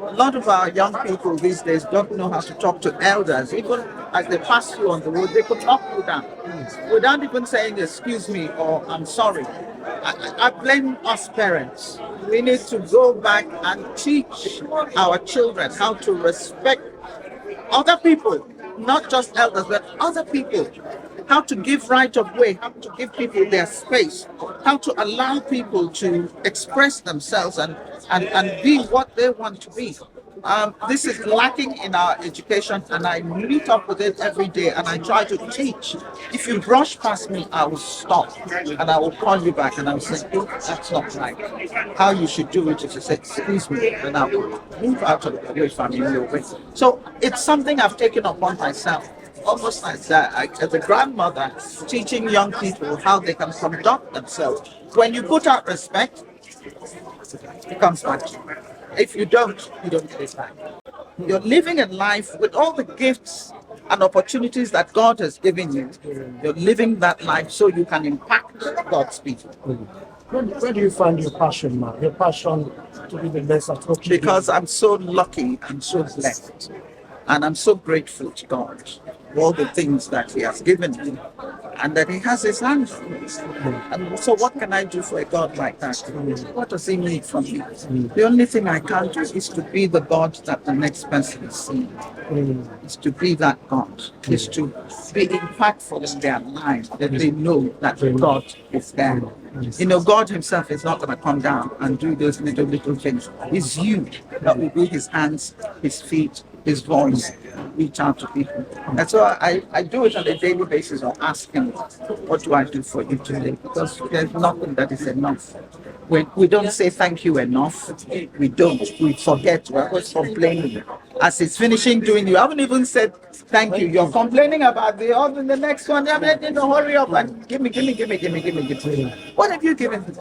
A lot of our young people these days don't know how to talk to elders. Even as they pass you on the road, they could knock you down without even saying excuse me or I'm sorry. I blame us parents. We need to go back and teach our children how to respect other people, not just elders, but other people. How to give right of way, how to give people their space, how to allow people to express themselves and be what they want to be. This is lacking in our education, and I meet up with it every day and I try to teach. If you brush past me, I will stop and I will call you back and I will say, oh, that's not right. How you should do it is to say, excuse me, and I will move out of the way from your way. So it's something I've taken upon myself. Almost like that, as a grandmother, teaching young people how they can conduct themselves. When you put out respect, it comes back to you. If you don't get it back. You're living in life with all the gifts and opportunities that God has given you. You're living that life so you can impact God's people. Where do you find your passion, man? Your passion to be the best at what you do? Because I'm so lucky and so blessed. And I'm so grateful to God for all the things that He has given me and that He has His hand on me. And so what can I do for a God like that? What does He need from me? The only thing I can do is to be the God that the next person is seeing. Is to be that God. Is to be impactful in their lives, that they know that God is there. You know, God Himself is not going to come down and do those little things. It's you that will be His hands, His feet, His voice, reach out to people. And so I do it on a daily basis of asking, what do I do for you today? Because there's nothing that is enough. We don't say thank you enough. We don't. We forget. We're always complaining. As it's finishing doing, you haven't even said thank you. You're complaining about the next one. I mean, you know, hurry up and give me. What have you given me?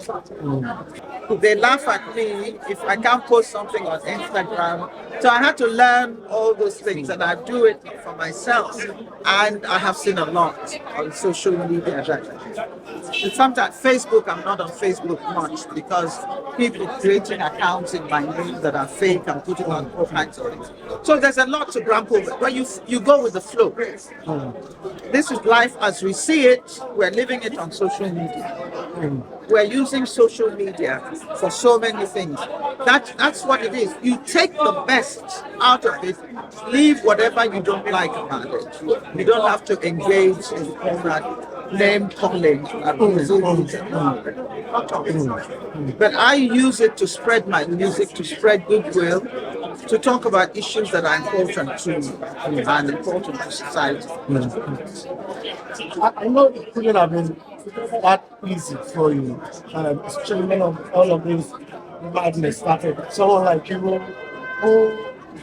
They laugh at me if I can't post something on Instagram. So I had to learn all those things, and I do it for myself. And I have seen a lot on social media. Sometimes Facebook, I'm not on Facebook much because people creating accounts in my name that are fake and putting on all kinds of things. So there's a lot to grapple with, but you go with the flow. This is life as we see it. We're living it on social media. We're using social media for so many things. That's what it is. You take the best out of it, leave whatever you don't like about it. You don't have to engage in all that name calling. But I use it to spread my music, to spread goodwill, to talk about issues that are important to me and important to society. I know it couldn't have been that easy for you, especially when all of this madness started. Someone like you who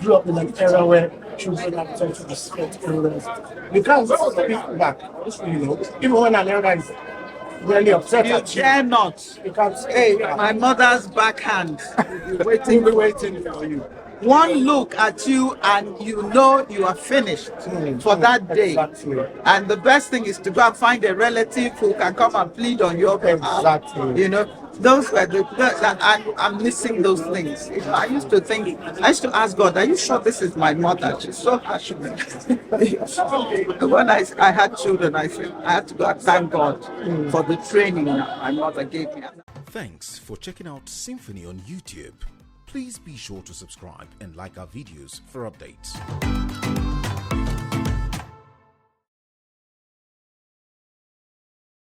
grew up in an era where children are taught to respect elders. You can't speak back, you know, even when an elder is really upset at you. Dare not. You can't Hey, my mother's backhand will be waiting for you. One look at you and you know you are finished for that day. Exactly. And the best thing is to go and find a relative who can come and plead on your behalf. Exactly. You know, those were I'm missing those things. You know, I used to ask God, are you sure this is my mother? She's so harsh with me. When I had children, I said I had to go and thank God for the training that my mother gave me. Thanks for checking out SYMFONI on YouTube. Please be sure to subscribe and like our videos for updates.